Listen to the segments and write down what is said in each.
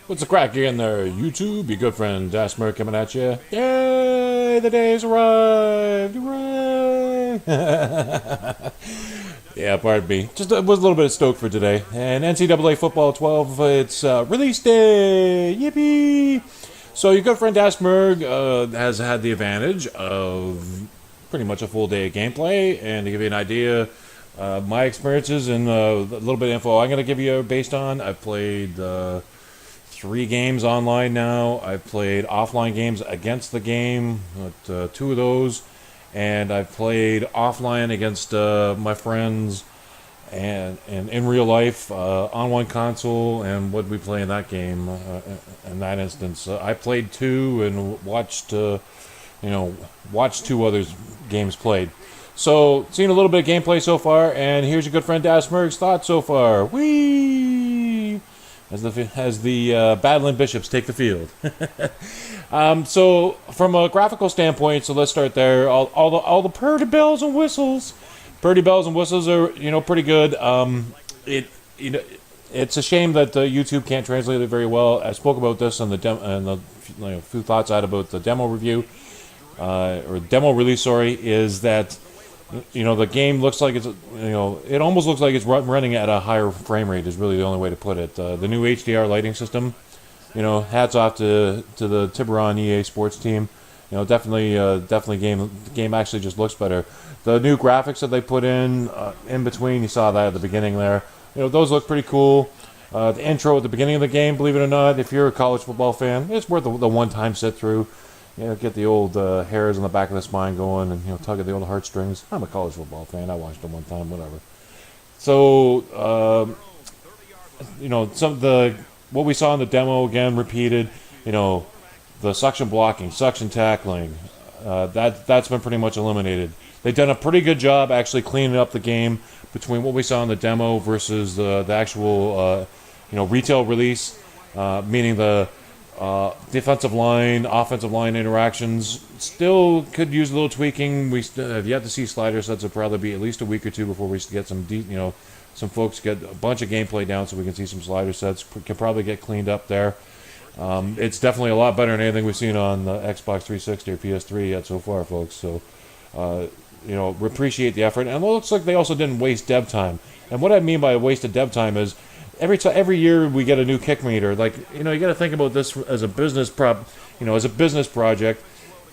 What's the crack in there, YouTube? Your good friend Dasmer coming at you. Yay! The day's arrived! Hooray! Yeah, pardon me. Just was a little bit of stoked for today. And NCAA Football 12, it's release day! Yippee! So your good friend Dasmerg has had the advantage of pretty much a full day of gameplay. And to give you an idea, my experiences and a little bit of info I'm going to give you based on, I've played 3 games online now. I've played offline games against the game, 2 of those, and I've played offline against my friends and in real life on one console. And what we play in that game in that instance, I played 2 and watched watched 2 others games played. So, seen a little bit of gameplay so far, and here's your good friend Dasmerg's thoughts so far. Whee! As the battling bishops take the field. So, from a graphical standpoint, so let's start there. All the purdy bells and whistles. Purdy bells and whistles are pretty good. It's a shame that YouTube can't translate it very well. I spoke about this on the few thoughts I had about the demo review or demo release. Sorry, is that the game looks like it almost looks like it's running at a higher frame rate is really the only way to put it. The new HDR lighting system, hats off to the Tiburon EA Sports team. Definitely game actually just looks better. The new graphics that they put in between, you saw that at the beginning there. Those look pretty cool. The intro at the beginning of the game, believe it or not, if you're a college football fan, it's worth the one-time sit through. Get the old hairs on the back of the spine going and, tug at the old heartstrings. I'm a college football fan. I watched them one time, whatever. So, what we saw in the demo, again, repeated, the suction blocking, suction tackling, that's been pretty much eliminated. They've done a pretty good job actually cleaning up the game between what we saw in the demo versus the actual, retail release, meaning the defensive line, offensive line interactions still could use a little tweaking. We have yet to see slider sets. It'll probably be at least a week or 2 before we get some folks get a bunch of gameplay down so we can see some slider sets. Can probably get cleaned up there. It's definitely a lot better than anything we've seen on the Xbox 360 or PS3 yet so far, folks. So, we appreciate the effort. And it looks like they also didn't waste dev time. And what I mean by wasted dev time is every year we get a new kick meter. Like, you got to think about this as a business as a business project.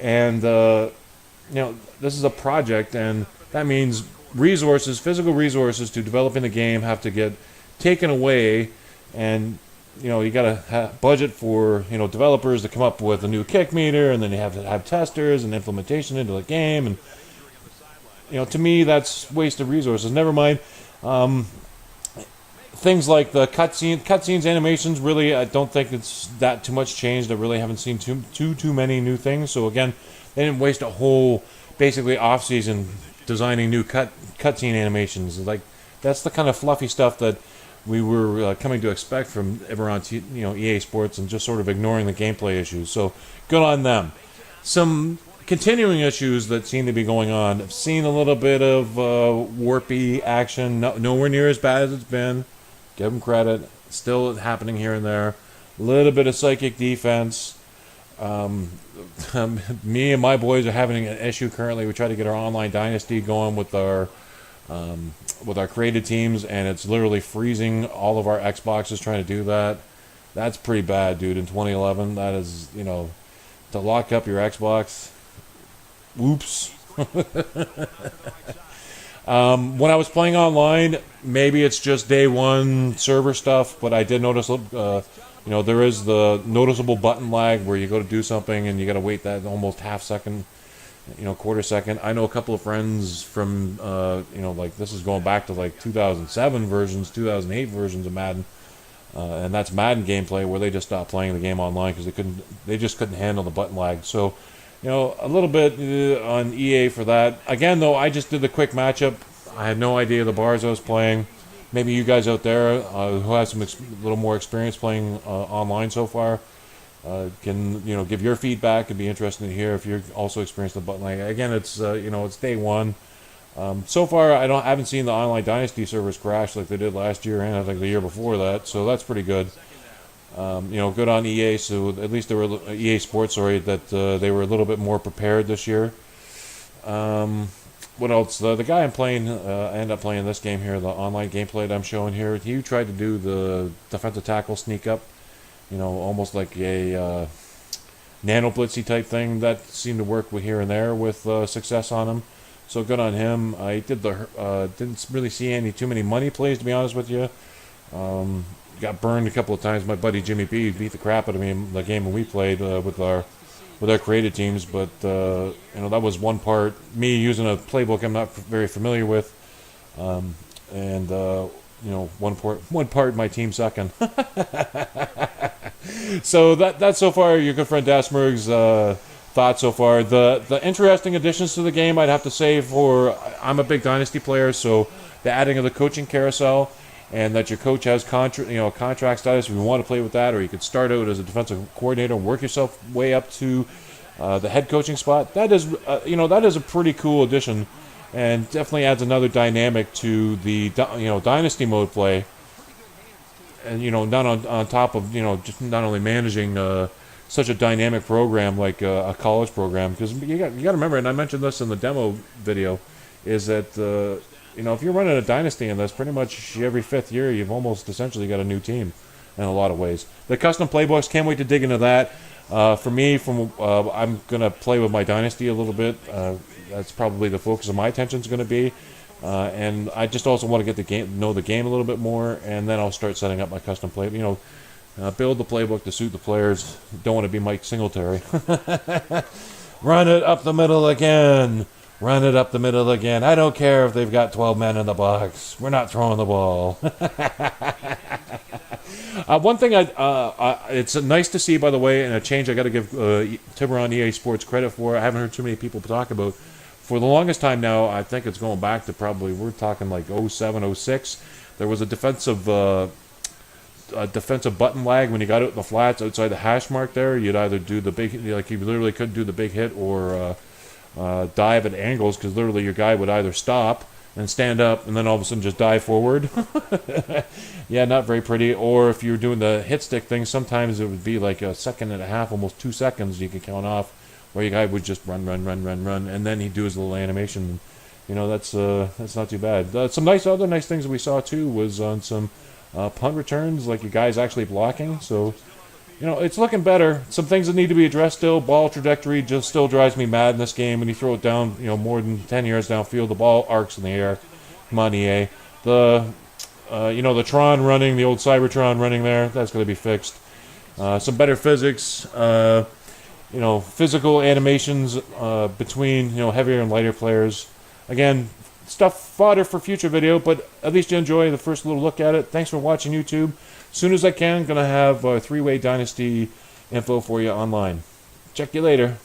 And, this is a project, and that means physical resources to developing the game have to get taken away. And, you got to budget for, developers to come up with a new kick meter, and then you have to have testers and implementation into the game. And, to me, that's wasted resources. Never mind. Things like the cutscenes, animations, really, I don't think it's that too much changed. I really haven't seen too many new things. So again, they didn't waste a whole, basically, off-season designing new cutscene animations. Like, that's the kind of fluffy stuff that we were coming to expect from everyone, EA Sports, and just sort of ignoring the gameplay issues. So good on them. Some continuing issues that seem to be going on. I've seen a little bit of warpy action, nowhere near as bad as it's been. Give them credit. Still happening here and there. A little bit of psychic defense. Me and my boys are having an issue currently. We try to get our online dynasty going with our created teams, and it's literally freezing all of our Xboxes trying to do that. That's pretty bad, dude. In 2011, that is, to lock up your Xbox. Whoops. When I was playing online, maybe it's just day one server stuff, but I did notice, there is the noticeable button lag where you go to do something and you got to wait that almost half second, quarter second. I know a couple of friends from, this is going back to like 2007 versions, 2008 versions of Madden, and that's Madden gameplay where they just stopped playing the game online because they just couldn't handle the button lag. So, a little bit on EA for that. Again, though, I just did the quick matchup. I had no idea the bars I was playing. Maybe you guys out there who have some little more experience playing online so far can give your feedback. It'd be interesting to hear if you're also experiencing the button lag. Again, it's it's day one. So far, I haven't seen the online Dynasty servers crash like they did last year and I think the year before that. So that's pretty good. Good on EA. So at least they were EA Sports, sorry, that they were a little bit more prepared this year. What else? The guy I'm playing, I ended up playing this game here, the online gameplay that I'm showing here. He tried to do the defensive tackle sneak up, almost like a nano blitzy type thing. That seemed to work here and there with success on him. So good on him. I didn't really see too many money plays, to be honest with you. Got burned a couple of times. My buddy Jimmy B beat the crap out of me in the game when we played with our created teams, but that was one part. Me using a playbook I'm not very familiar with, and one part my team sucking. So that's so far your good friend Dasmerg's thoughts so far. The interesting additions to the game, I'd have to say, I'm a big Dynasty player, so the adding of the coaching carousel. And that your coach has contract status if you want to play with that, or you could start out as a defensive coordinator and work yourself way up to the head coaching spot. That is, that is a pretty cool addition, and definitely adds another dynamic to the dynasty mode play. And not on top of just not only managing such a dynamic program like a college program, because you got to remember, and I mentioned this in the demo video, is that. If you're running a dynasty in this, pretty much every 5th year, you've almost essentially got a new team in a lot of ways. The custom playbooks, can't wait to dig into that. For me, I'm going to play with my dynasty a little bit. That's probably the focus of my attention is going to be. And I just also want to know the game a little bit more, and then I'll start setting up my custom play. Build the playbook to suit the players. Don't want to be Mike Singletary. Run it up the middle again. Run it up the middle again. I don't care if they've got 12 men in the box. We're not throwing the ball. One thing it's nice to see, by the way, and a change I got to give Tiburon EA Sports credit for. I haven't heard too many people talk about. For the longest time now, I think it's going back to probably, we're talking like 07, 06. There was a defensive button lag when you got out in the flats outside the hash mark there. You'd either do the big, you literally couldn't do the big hit or dive at angles, because literally your guy would either stop and stand up and then all of a sudden just dive forward. Yeah, not very pretty. Or if you're doing the hit stick thing, sometimes it would be like a second and a half, almost 2 seconds you could count off, where your guy would just run, and then he'd do his little animation. That's not too bad. Some other nice things that we saw too was on some punt returns, like your guys actually blocking. So it's looking better. Some things that need to be addressed still. Ball trajectory just still drives me mad in this game. When you throw it down, more than 10 yards downfield, the ball arcs in the air. Come on, EA. The Tron running, the old Cybertron running there, that's going to be fixed. Some better physics. Physical animations between, heavier and lighter players. Again, fodder for future video, but at least you enjoy the first little look at it. Thanks for watching YouTube. As soon as I can, going to have 3-way Dynasty info for you online. Check you later.